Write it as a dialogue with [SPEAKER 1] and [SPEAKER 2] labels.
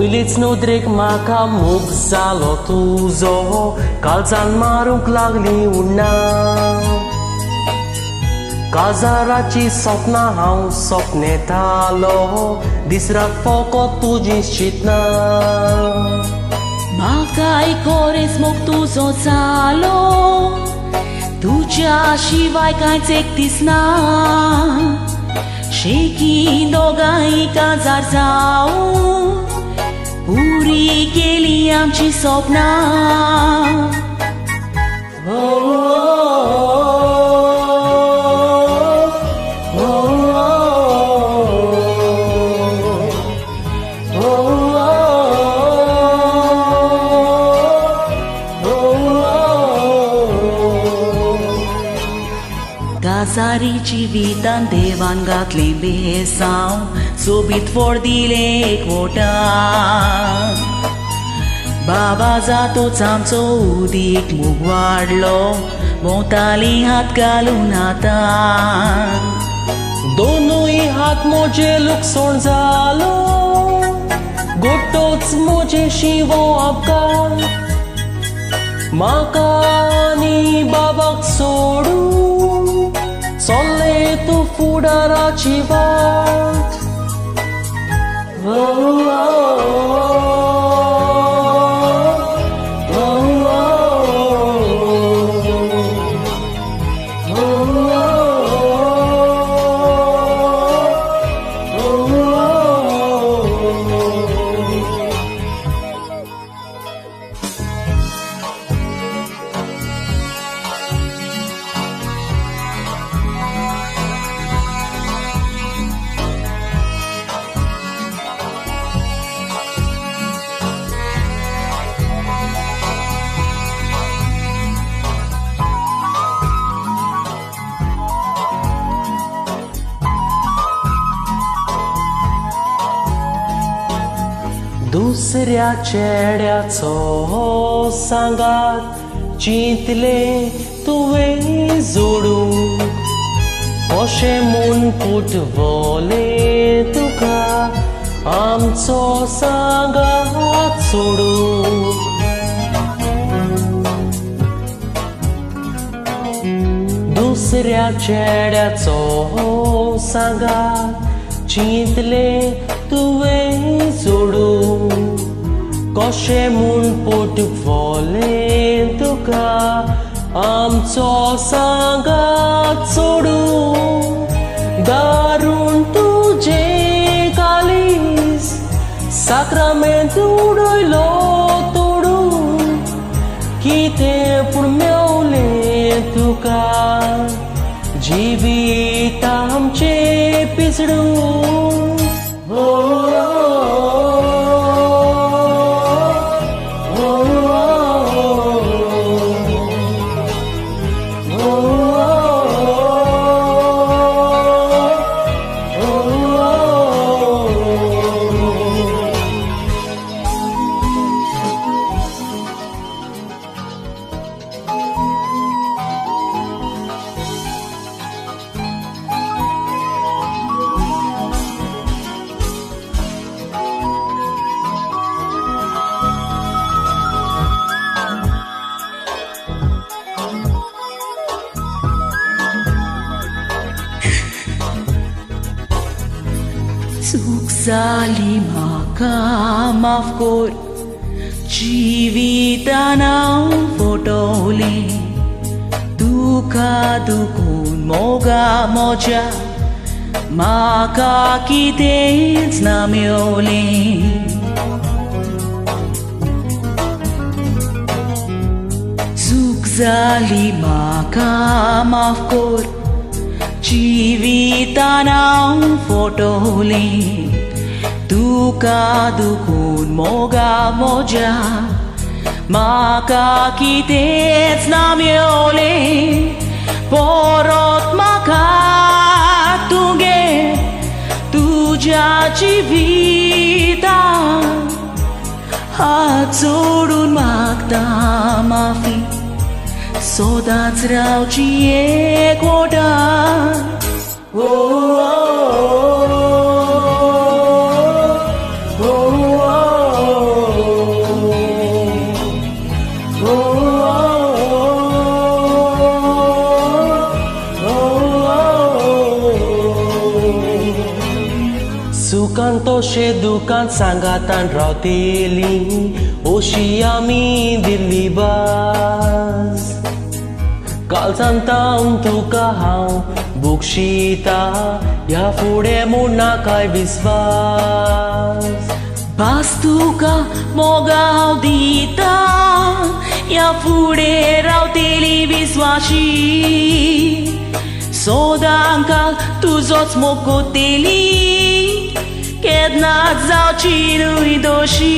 [SPEAKER 1] Oileți nodrek maka mógł za lotuzo, kalzan maruk lagli una. Kazaraci sopna hau sopne talo, disrat foko tuji shitna.
[SPEAKER 2] Makai kores moktuzo salo, tuja shivai kai tektisna. Sheki dogai kazar zau, puri केली आमची स्वप्ना. Gazari जिवितान देवान घातले बेसांव, सोबीत फोड दिले एकवटा. बाबा जातोच आमचो उदीक मूग वाडलो, भोंवताली हात घालून हातान.
[SPEAKER 1] दोनूय हात मोजे लुकसोण जालो, गोटोच मोजे शिवो अपकार. म्हाका आनी बाबाक सोडून चल्ले तूं फुडाराची वाट. दुसऱ्या चेड्याचो सांगात चिंतले तुवें जोडूंक. कशें म्हूण फुटवले तुका आमचो सांगात सोडूंक. दुसऱ्या चेड्याचो सांगात चिंतले तुवें जोडूंक. कशें म्हूण फुटवले तुका आमचो सांगात सोडूंक. दारूण तुजें कालीस साक्रामेंत उडयलो तोडून. कितें पूण मेवलें तुका जिवीत आमचें पिसडून.
[SPEAKER 2] चूक जाली म्हाका माफ कर, जिवितान हांव फटवलें. तुका दुखून मोगा म्हज्या म्हाका कितेंच ना मेवलें. चूक जाली म्हाका माफ कर, जिवितान हांव फटवलें. तुका दुखून मोगा म्हज्या म्हाका कितेंच ना मेवलें. परत म्हाका तुगे तुज्या जिवितान हात जोडून मागता माफी. सदांच रावची एकवटान. Oh, oh, oh, oh, oh.
[SPEAKER 1] सुखान तोशे दुखान सांगातान रावतेली अशी आमी दिल्ली बाज कालचांतावन तुका हांव बुकशीता ह्या फुडें मोडना काय विस्वास
[SPEAKER 2] भास तुका मोगा हांव दिता ह्या फुडें रावतेली विस्वाशी सोदांका तुजोच मोग कोतेली केन्नाच जावची न्हय दोशी.